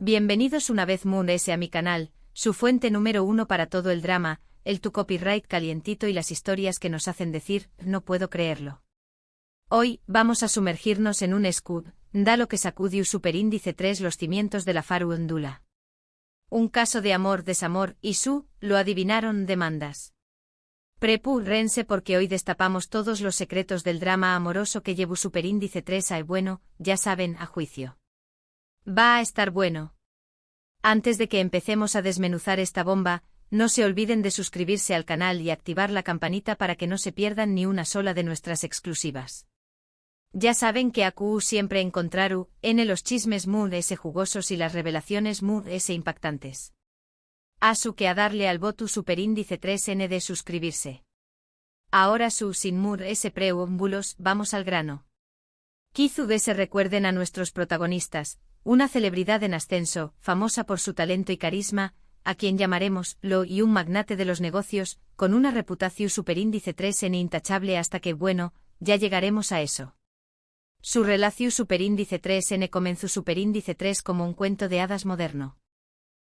Bienvenidos una vez Moon S a mi canal, su fuente número 1 para todo el drama, el tu copyright calientito y las historias que nos hacen decir, no puedo creerlo. Hoy, vamos a sumergirnos en un escándalo que sacudió superíndice 3 los cimientos de la farándula. Un caso de amor-desamor, y lo adivinaron demandas. Prepárense porque hoy destapamos todos los secretos del drama amoroso que llevó superíndice 3 a bueno, ya saben, a juicio. Va a estar bueno. Antes de que empecemos a desmenuzar esta bomba, no se olviden de suscribirse al canal y activar la campanita para que no se pierdan ni una sola de nuestras exclusivas. Ya saben que AQ siempre encontraru en los chismes Moon S jugosos y las revelaciones Moon S impactantes. Asu que a darle al voto superíndice 3N de suscribirse. Ahora sin Moon S preámbulos, vamos al grano. Kizu se recuerden a nuestros protagonistas, una celebridad en ascenso, famosa por su talento y carisma, a quien llamaremos Lo y un magnate de los negocios, con una reputación superíndice 3N intachable hasta que ya llegaremos a eso. Su relación superíndice 3N comenzó superíndice 3 como un cuento de hadas moderno.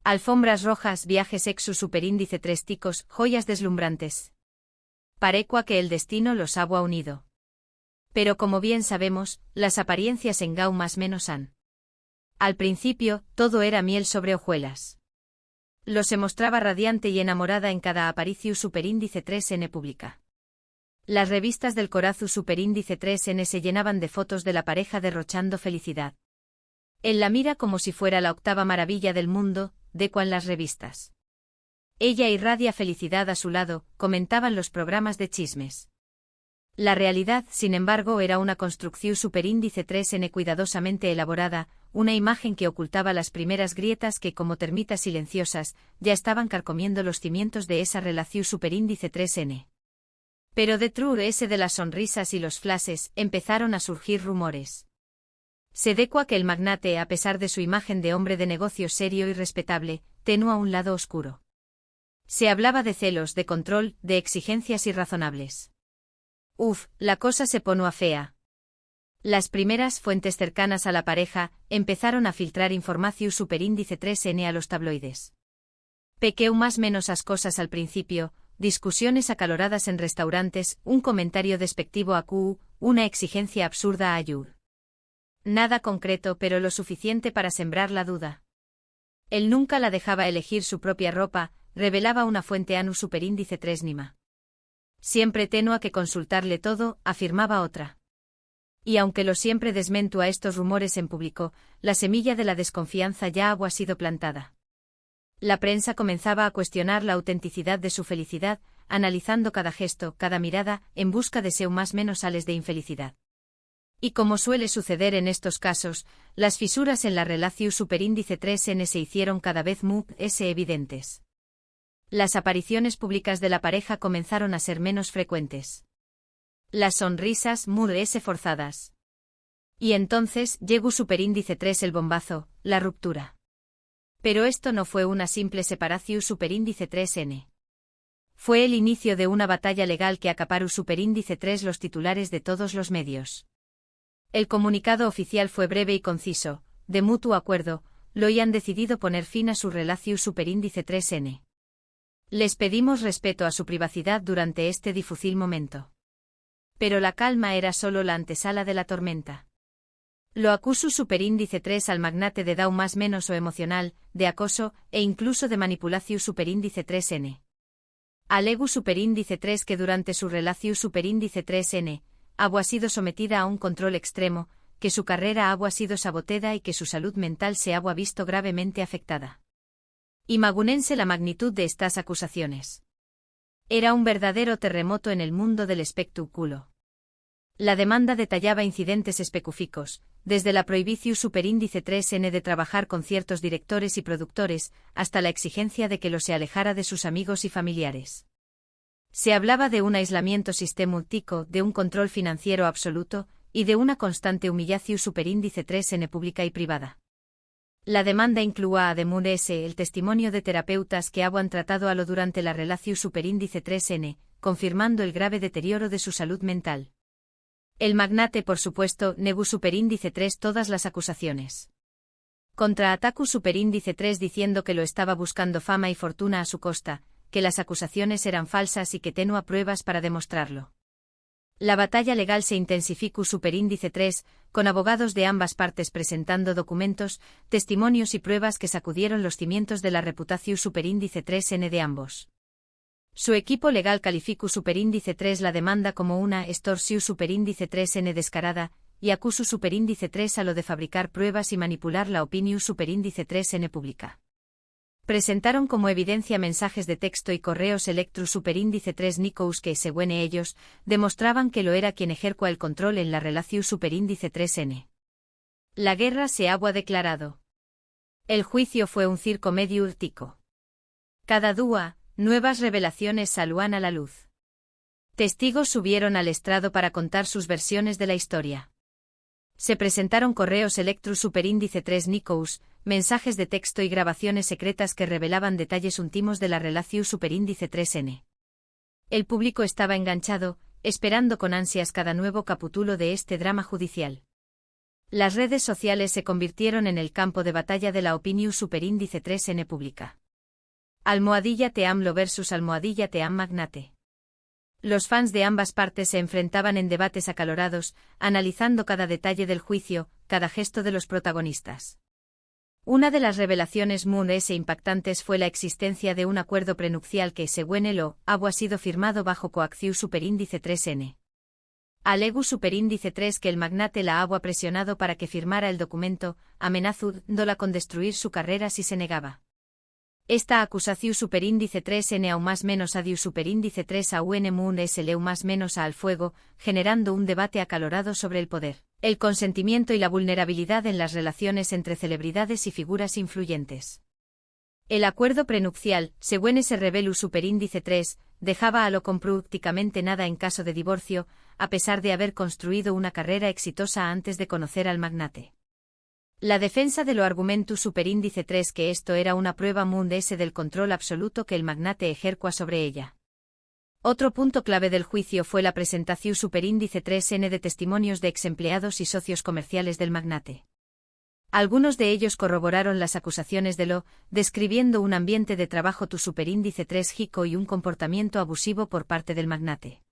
Alfombras rojas, viajes exu superíndice 3 ticos, joyas deslumbrantes. Parecua que el destino los había unido. Pero como bien sabemos, las apariencias en Gau más menos han. Al principio, todo era miel sobre hojuelas. Lo se mostraba radiante y enamorada en cada aparicio superíndice 3N pública. Las revistas del Corazu superíndice 3N se llenaban de fotos de la pareja derrochando felicidad. Él la mira como si fuera la octava maravilla del mundo, decuan las revistas. Ella irradia felicidad a su lado, comentaban los programas de chismes. La realidad, sin embargo, era una construcción superíndice 3N cuidadosamente elaborada, una imagen que ocultaba las primeras grietas que, como termitas silenciosas, ya estaban carcomiendo los cimientos de esa relación superíndice 3N. Pero detrás de las sonrisas y los flashes, empezaron a surgir rumores. Se decua que el magnate, a pesar de su imagen de hombre de negocios serio y respetable, tenía un lado oscuro. Se hablaba de celos, de control, de exigencias irrazonables. La cosa se ponía fea. Las primeras fuentes cercanas a la pareja empezaron a filtrar información superíndice 3N a los tabloides. Pequeu más menos as cosas al principio, discusiones acaloradas en restaurantes, un comentario despectivo a Q, una exigencia absurda a Yur. Nada concreto pero lo suficiente para sembrar la duda. Él nunca la dejaba elegir su propia ropa, revelaba una fuente anu superíndice 3 Nima. Siempre tenua que consultarle todo, afirmaba otra. Y aunque lo siempre desmentó a estos rumores en público, la semilla de la desconfianza ya había sido plantada. La prensa comenzaba a cuestionar la autenticidad de su felicidad, analizando cada gesto, cada mirada, en busca de seu más menos sales de infelicidad. Y como suele suceder en estos casos, las fisuras en la relación superíndice 3N se hicieron cada vez más evidentes. Las apariciones públicas de la pareja comenzaron a ser menos frecuentes. Las sonrisas forzadas. Y entonces llegó superíndice 3 el bombazo, la ruptura. Pero esto no fue una simple separación superíndice 3N. Fue el inicio de una batalla legal que acaparó superíndice 3 los titulares de todos los medios. El comunicado oficial fue breve y conciso, de mutuo acuerdo, lo han decidido poner fin a su relación superíndice 3N. Les pedimos respeto a su privacidad durante este difícil momento. Pero la calma era solo la antesala de la tormenta. Lo acusó superíndice 3 al magnate de Dow más menos o emocional, de acoso, e incluso de manipulación superíndice 3N. Alegu superíndice 3 que durante su relación superíndice 3N, había sido sometida a un control extremo, que su carrera había sido saboteada y que su salud mental se había visto gravemente afectada. Imagúnense la magnitud de estas acusaciones. Era un verdadero terremoto en el mundo del espectáculo. La demanda detallaba incidentes específicos, desde la prohibición superíndice 3N de trabajar con ciertos directores y productores, hasta la exigencia de que lo se alejara de sus amigos y familiares. Se hablaba de un aislamiento sistemático, de un control financiero absoluto, y de una constante humillación superíndice 3N pública y privada. La demanda incluía además el testimonio de terapeutas que habían tratado a lo durante la relación superíndice 3N, confirmando el grave deterioro de su salud mental. El magnate, por supuesto, negó superíndice 3 todas las acusaciones. Contra Ataku Superíndice 3 diciendo que lo estaba buscando fama y fortuna a su costa, que las acusaciones eran falsas y que tenía pruebas para demostrarlo. La batalla legal se intensificó Superíndice 3, con abogados de ambas partes presentando documentos, testimonios y pruebas que sacudieron los cimientos de la reputación Superíndice 3N de ambos. Su equipo legal calificó Superíndice 3 la demanda como una extorsión Superíndice 3N descarada, y acusó Superíndice 3 a lo de fabricar pruebas y manipular la opinión Superíndice 3N pública. Presentaron como evidencia mensajes de texto y correos electro Superíndice 3 Nikous que, según ellos, demostraban que lo era quien ejercía el control en la relación Superíndice 3N. La guerra se había declarado. El juicio fue un circo medio urtico. Cada día, nuevas revelaciones salían a la luz. Testigos subieron al estrado para contar sus versiones de la historia. Se presentaron correos electro Superíndice 3 Nikous, mensajes de texto y grabaciones secretas que revelaban detalles íntimos de la relación Superíndice 3N. El público estaba enganchado, esperando con ansias cada nuevo capítulo de este drama judicial. Las redes sociales se convirtieron en el campo de batalla de la opinión Superíndice 3N pública. Almohadilla Teamlo versus Almohadilla Team Magnate. Los fans de ambas partes se enfrentaban en debates acalorados, analizando cada detalle del juicio, cada gesto de los protagonistas. Una de las revelaciones más impactantes fue la existencia de un acuerdo prenupcial que, según lo, había sido firmado bajo coacción Superíndice 3N. Alegó Superíndice 3 que el magnate la había presionado para que firmara el documento, amenazándola con destruir su carrera si se negaba. Esta acusación Superíndice 3N aún más menos adiu Superíndice 3 a UN SLU más menos a al fuego, generando un debate acalorado sobre el poder, el consentimiento y la vulnerabilidad en las relaciones entre celebridades y figuras influyentes. El acuerdo prenupcial, según se reveló Superíndice 3, dejaba a lo con prácticamente nada en caso de divorcio, a pesar de haber construido una carrera exitosa antes de conocer al magnate. La defensa de lo argumentu Superíndice 3 que esto era una prueba mundial del control absoluto que el magnate ejercía sobre ella. Otro punto clave del juicio fue la presentación Superíndice 3N de testimonios de exempleados y socios comerciales del magnate. Algunos de ellos corroboraron las acusaciones de lo, describiendo un ambiente de trabajo tu Superíndice 3 Hico y un comportamiento abusivo por parte del magnate.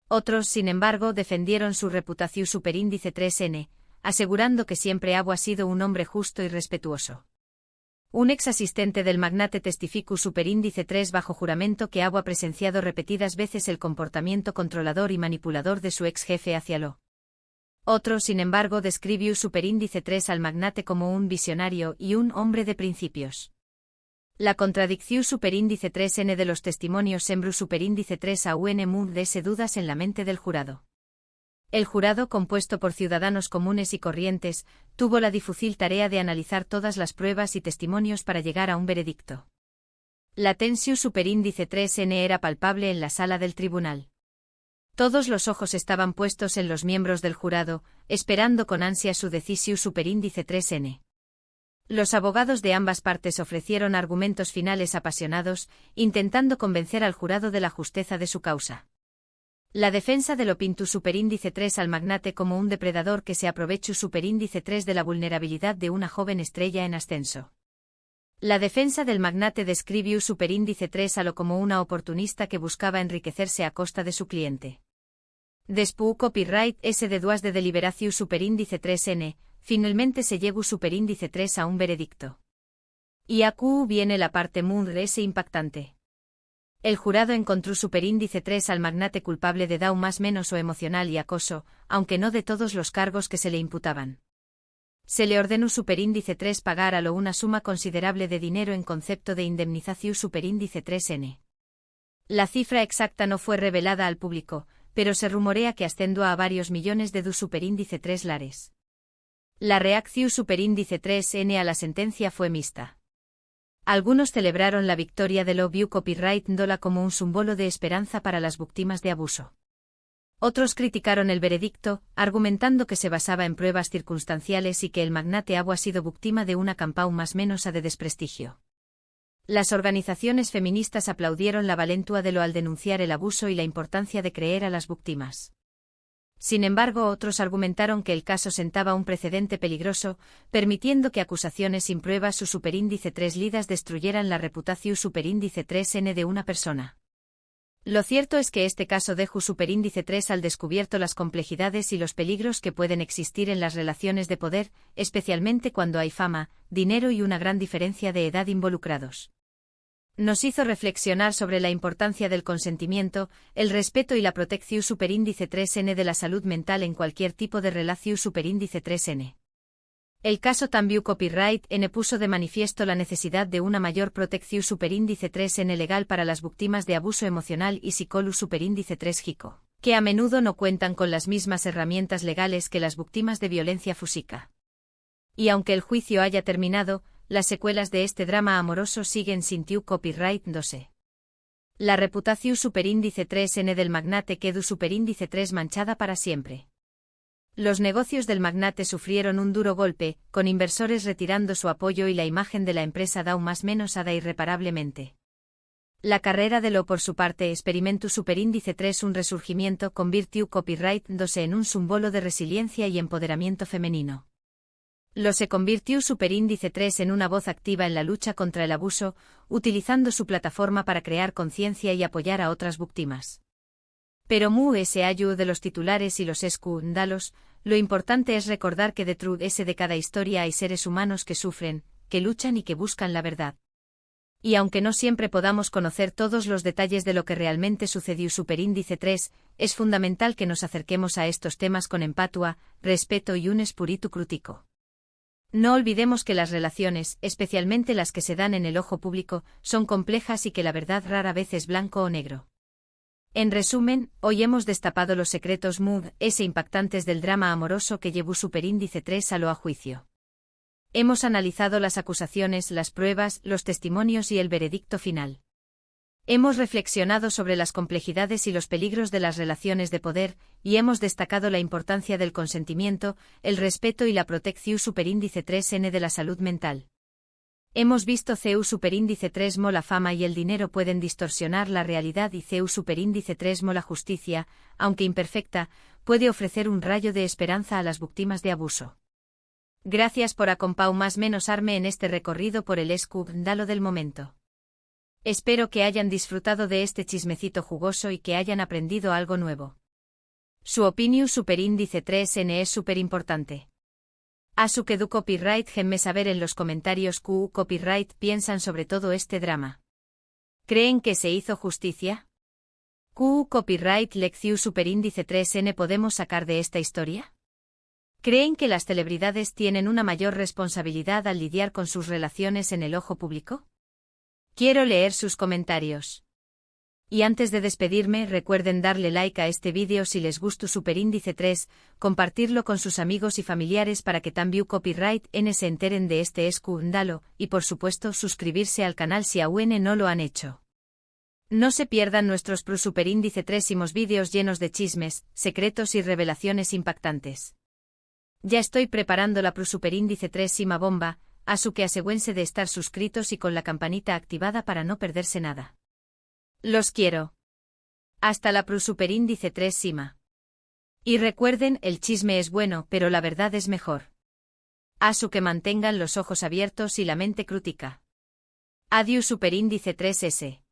Otros, sin embargo, defendieron su reputación Superíndice 3N, asegurando que siempre había sido un hombre justo y respetuoso. Un ex asistente del magnate testificó Superíndice 3 bajo juramento que había presenciado repetidas veces el comportamiento controlador y manipulador de su ex jefe hacia lo. Otro, sin embargo, describió Superíndice 3 al magnate como un visionario y un hombre de principios. La contradicción Superíndice 3N de los testimonios sembró Superíndice 3 a UN de dudas en la mente del jurado. El jurado, compuesto por ciudadanos comunes y corrientes, tuvo la difícil tarea de analizar todas las pruebas y testimonios para llegar a un veredicto. La tensión Superíndice 3N era palpable en la sala del tribunal. Todos los ojos estaban puestos en los miembros del jurado, esperando con ansia su decisión Superíndice 3N. Los abogados de ambas partes ofrecieron argumentos finales apasionados, intentando convencer al jurado de la justeza de su causa. La defensa de lo pintu Superíndice 3 al magnate como un depredador que se aprovechó Superíndice 3 de la vulnerabilidad de una joven estrella en ascenso. La defensa del magnate describió Superíndice 3 a lo como una oportunista que buscaba enriquecerse a costa de su cliente. Después copyright S de duas de deliberación Superíndice 3N, finalmente se llegó Superíndice 3 a un veredicto. Y aquí viene la parte muy impactante. El jurado encontró Superíndice 3 al magnate culpable de daño más menos o emocional y acoso, aunque no de todos los cargos que se le imputaban. Se le ordenó Superíndice 3 pagar a lo una suma considerable de dinero en concepto de indemnización Superíndice 3N. La cifra exacta no fue revelada al público, pero se rumorea que ascendió a varios millones de Superíndice 3 lares. La reacción Superíndice 3N a la sentencia fue mixta. Algunos celebraron la victoria de lo view copyright dola como un símbolo de esperanza para las víctimas de abuso. Otros criticaron el veredicto, argumentando que se basaba en pruebas circunstanciales y que el magnate había sido víctima de una campaña más menos de desprestigio. Las organizaciones feministas aplaudieron la valentua de lo al denunciar el abuso y la importancia de creer a las víctimas. Sin embargo, otros argumentaron que el caso sentaba un precedente peligroso, permitiendo que acusaciones sin pruebas su superíndice 3 lidas destruyeran la reputación superíndice 3N de una persona. Lo cierto es que este caso deja superíndice 3 al descubierto las complejidades y los peligros que pueden existir en las relaciones de poder, especialmente cuando hay fama, dinero y una gran diferencia de edad involucrados. Nos hizo reflexionar sobre la importancia del consentimiento, el respeto y la protección superíndice 3N de la salud mental en cualquier tipo de relación superíndice 3N. El caso También Copyright N puso de manifiesto la necesidad de una mayor protección superíndice 3N legal para las víctimas de abuso emocional y psicólogo superíndice 3 GICO, que a menudo no cuentan con las mismas herramientas legales que las víctimas de violencia física. Y aunque el juicio haya terminado, las secuelas de este drama amoroso siguen sin tiu copyright 12. La reputación superíndice 3N del magnate quedó superíndice 3 manchada para siempre. Los negocios del magnate sufrieron un duro golpe, con inversores retirando su apoyo y la imagen de la empresa Dow más menos ada irreparablemente. La carrera de Lo por su parte experimentó superíndice 3 un resurgimiento convirtió copyright 12 en un símbolo de resiliencia y empoderamiento femenino. Lo se convirtió superíndice 3 en una voz activa en la lucha contra el abuso, utilizando su plataforma para crear conciencia y apoyar a otras víctimas. Pero mucho de los titulares y los escándalos, lo importante es recordar que detrás de cada historia hay seres humanos que sufren, que luchan y que buscan la verdad. Y aunque no siempre podamos conocer todos los detalles de lo que realmente sucedió superíndice 3, es fundamental que nos acerquemos a estos temas con empatia, respeto y un espíritu crítico. No olvidemos que las relaciones, especialmente las que se dan en el ojo público, son complejas y que la verdad rara vez es blanco o negro. En resumen, hoy hemos destapado los secretos impactantes del drama amoroso que llevó superíndice 3 a lo a juicio. Hemos analizado las acusaciones, las pruebas, los testimonios y el veredicto final. Hemos reflexionado sobre las complejidades y los peligros de las relaciones de poder, y hemos destacado la importancia del consentimiento, el respeto y la protección superíndice 3N de la salud mental. Hemos visto CEU superíndice 3 la fama y el dinero pueden distorsionar la realidad y CEU superíndice 3 la justicia, aunque imperfecta, puede ofrecer un rayo de esperanza a las víctimas de abuso. Gracias por acompañarme en este recorrido por el escándalo del momento. Espero que hayan disfrutado de este chismecito jugoso y que hayan aprendido algo nuevo. Su opinión superíndice 3N es súper importante. A su que du copyright déjenme saber en los comentarios qué copyright piensan sobre todo este drama. ¿Creen que se hizo justicia? ¿Qué copyright lección superíndice 3N podemos sacar de esta historia? ¿Creen que las celebridades tienen una mayor responsabilidad al lidiar con sus relaciones en el ojo público? Quiero leer sus comentarios. Y antes de despedirme, recuerden darle like a este vídeo si les gustó superíndice 3, compartirlo con sus amigos y familiares para que también copyright N se enteren de este escándalo, y por supuesto suscribirse al canal si aún no lo han hecho. No se pierdan nuestros superíndice 3 vídeos llenos de chismes, secretos y revelaciones impactantes. Ya estoy preparando la superíndice 3 bomba, a su que asegúrense de estar suscritos y con la campanita activada para no perderse nada. Los quiero. Hasta la superíndice 3 Sima. Y recuerden, el chisme es bueno, pero la verdad es mejor. A su que mantengan los ojos abiertos y la mente crítica. Adiós superíndice 3S.